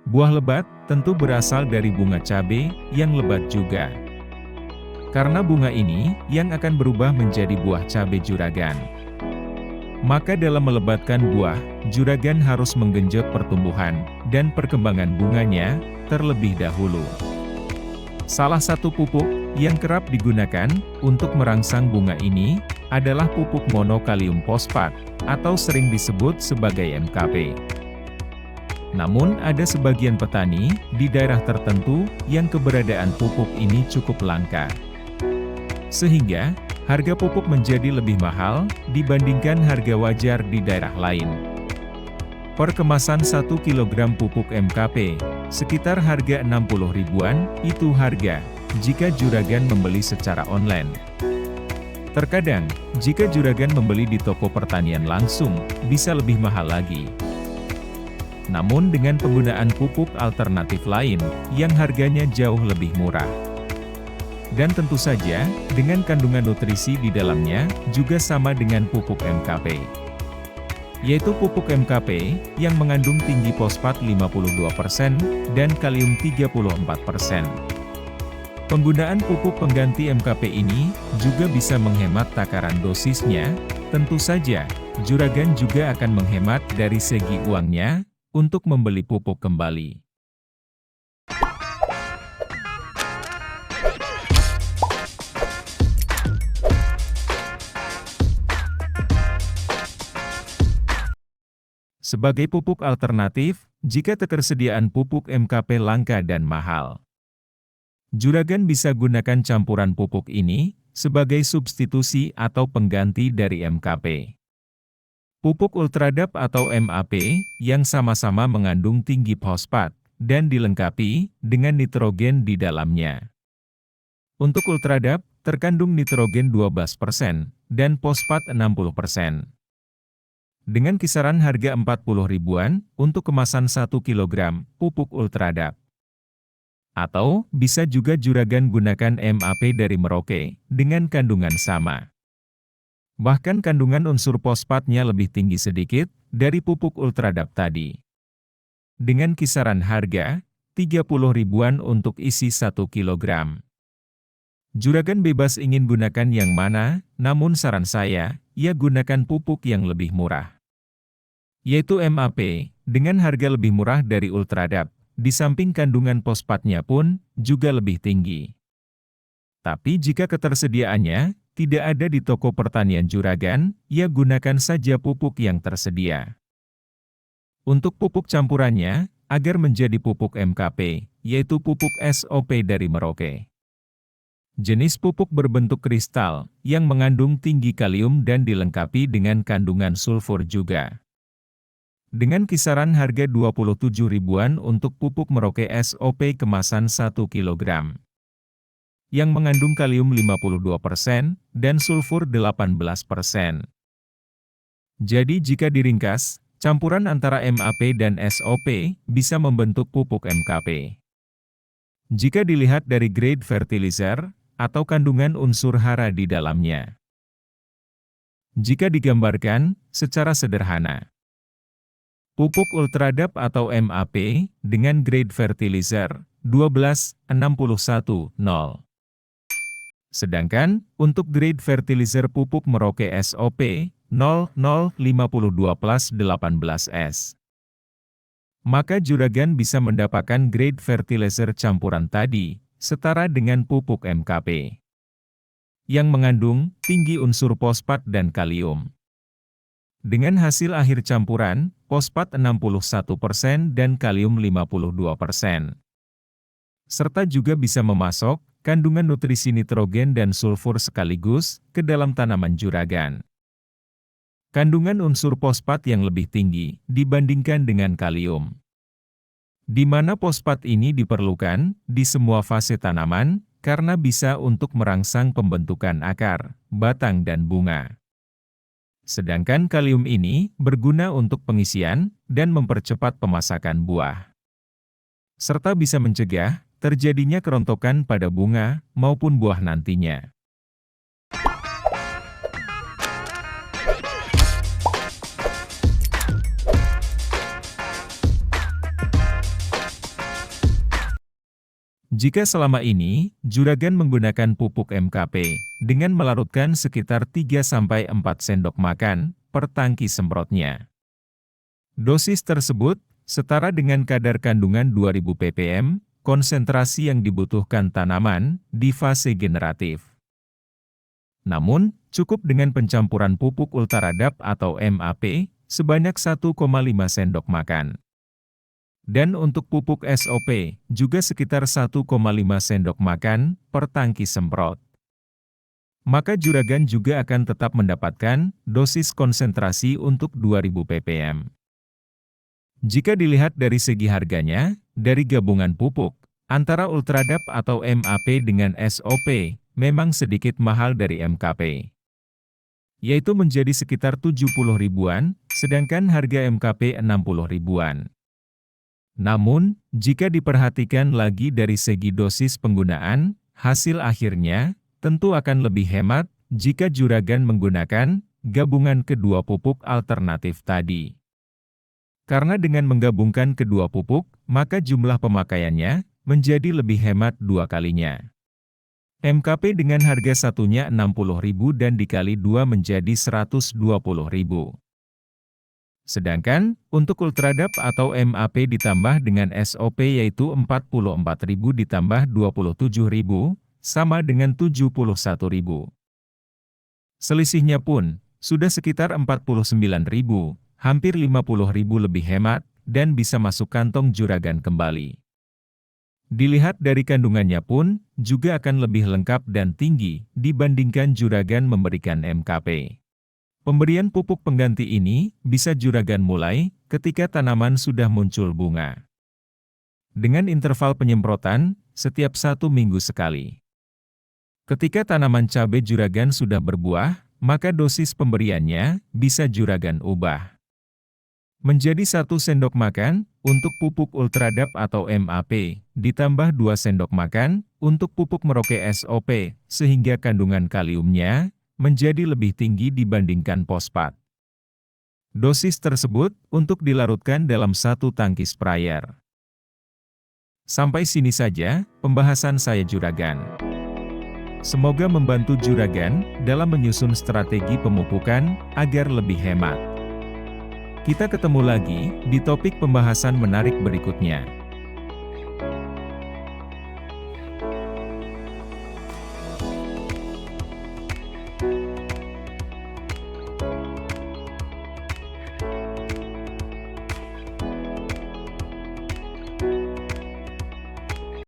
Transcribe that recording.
Buah lebat tentu berasal dari bunga cabai yang lebat juga. Karena bunga ini yang akan berubah menjadi buah cabai juragan. Maka dalam melebatkan buah, juragan harus menggenjot pertumbuhan dan perkembangan bunganya terlebih dahulu. Salah satu pupuk yang kerap digunakan untuk merangsang bunga ini adalah pupuk monokalium fosfat atau sering disebut sebagai MKP. Namun ada sebagian petani di daerah tertentu yang keberadaan pupuk ini cukup langka. Sehingga harga pupuk menjadi lebih mahal dibandingkan harga wajar di daerah lain. Per kemasan 1 kg pupuk MKP, sekitar harga 60 ribuan, itu harga jika juragan membeli secara online. Terkadang, jika juragan membeli di toko pertanian langsung, bisa lebih mahal lagi. Namun dengan penggunaan pupuk alternatif lain, yang harganya jauh lebih murah. Dan tentu saja, dengan kandungan nutrisi di dalamnya, juga sama dengan pupuk MKP. Yaitu pupuk MKP, yang mengandung tinggi fosfat 52% dan kalium 34%. Penggunaan pupuk pengganti MKP ini, juga bisa menghemat takaran dosisnya, tentu saja, juragan juga akan menghemat dari segi uangnya, untuk membeli pupuk kembali. Sebagai pupuk alternatif, jika ketersediaan pupuk MKP langka dan mahal, juragan bisa gunakan campuran pupuk ini sebagai substitusi atau pengganti dari MKP. Pupuk Ultradap atau MAP yang sama-sama mengandung tinggi fosfat dan dilengkapi dengan nitrogen di dalamnya. Untuk Ultradap, terkandung nitrogen 12% dan fosfat 60%. Dengan kisaran harga 40 ribuan untuk kemasan 1 kg pupuk Ultradap. Atau, bisa juga juragan gunakan MAP dari Merauke, dengan kandungan sama. Bahkan kandungan unsur fosfatnya lebih tinggi sedikit, dari pupuk Ultradap tadi. Dengan kisaran harga, 30 ribuan untuk isi 1 kg. Juragan bebas ingin gunakan yang mana, namun saran saya, ya gunakan pupuk yang lebih murah. Yaitu MAP, dengan harga lebih murah dari Ultradap, di samping kandungan fosfatnya pun, juga lebih tinggi. Tapi jika ketersediaannya, tidak ada di toko pertanian juragan, ya gunakan saja pupuk yang tersedia. Untuk pupuk campurannya, agar menjadi pupuk MKP, yaitu pupuk SOP dari Merauke. Jenis pupuk berbentuk kristal, yang mengandung tinggi kalium dan dilengkapi dengan kandungan sulfur juga. Dengan kisaran harga 27 ribuan untuk pupuk Merauke SOP kemasan 1 kg. Yang mengandung kalium 52% dan sulfur 18%. Jadi jika diringkas, campuran antara MAP dan SOP bisa membentuk pupuk MKP. Jika dilihat dari grade fertilizer, atau kandungan unsur hara di dalamnya. Jika digambarkan, secara sederhana. Pupuk Ultradap atau MAP, dengan grade fertilizer, 12,61,0. Sedangkan, untuk grade fertilizer pupuk Merauke SOP, 0052+18S. Maka juragan bisa mendapatkan grade fertilizer campuran tadi, setara dengan pupuk MKP. Yang mengandung tinggi unsur fosfat dan kalium. Dengan hasil akhir campuran, fosfat 61% dan kalium 52%. Serta juga bisa memasok kandungan nutrisi nitrogen dan sulfur sekaligus ke dalam tanaman juragan. Kandungan unsur fosfat yang lebih tinggi dibandingkan dengan kalium. Di mana fosfat ini diperlukan di semua fase tanaman, karena bisa untuk merangsang pembentukan akar, batang dan bunga. Sedangkan kalium ini berguna untuk pengisian dan mempercepat pemasakan buah. Serta bisa mencegah terjadinya kerontokan pada bunga maupun buah nantinya. Jika selama ini, juragan menggunakan pupuk MKP, dengan melarutkan sekitar 3-4 sendok makan per tangki semprotnya. Dosis tersebut, setara dengan kadar kandungan 2000 ppm, konsentrasi yang dibutuhkan tanaman, di fase generatif. Namun, cukup dengan pencampuran pupuk ultraradap atau MAP, sebanyak 1,5 sendok makan. Dan untuk pupuk SOP, juga sekitar 1,5 sendok makan per tangki semprot. Maka juragan juga akan tetap mendapatkan dosis konsentrasi untuk 2000 ppm. Jika dilihat dari segi harganya, dari gabungan pupuk, antara ultraradap atau MAP dengan SOP, memang sedikit mahal dari MKP. Yaitu menjadi sekitar 70 ribuan, sedangkan harga MKP 60 ribuan. Namun, jika diperhatikan lagi dari segi dosis penggunaan, hasil akhirnya tentu akan lebih hemat jika juragan menggunakan gabungan kedua pupuk alternatif tadi. Karena dengan menggabungkan kedua pupuk, maka jumlah pemakaiannya menjadi lebih hemat 2 kalinya. MKP dengan harga satunya 60.000 dan dikali 2 menjadi 120.000. Sedangkan, untuk ultraradap atau MAP ditambah dengan SOP yaitu 44.000 ditambah 27.000, sama dengan 71.000. Selisihnya pun, sudah sekitar 49.000, hampir 50.000 lebih hemat, dan bisa masuk kantong juragan kembali. Dilihat dari kandungannya pun, juga akan lebih lengkap dan tinggi, dibandingkan juragan memberikan MKP. Pemberian pupuk pengganti ini bisa juragan mulai ketika tanaman sudah muncul bunga. Dengan interval penyemprotan setiap 1 minggu sekali. Ketika tanaman cabai juragan sudah berbuah, maka dosis pemberiannya bisa juragan ubah menjadi 1 sendok makan untuk pupuk ultraradap atau MAP, ditambah 2 sendok makan untuk pupuk Merauke SOP, sehingga kandungan kaliumnya menjadi lebih tinggi dibandingkan fosfat. Dosis tersebut untuk dilarutkan dalam 1 tangki sprayer. Sampai sini saja pembahasan saya juragan. Semoga membantu juragan dalam menyusun strategi pemupukan agar lebih hemat. Kita ketemu lagi di topik pembahasan menarik berikutnya.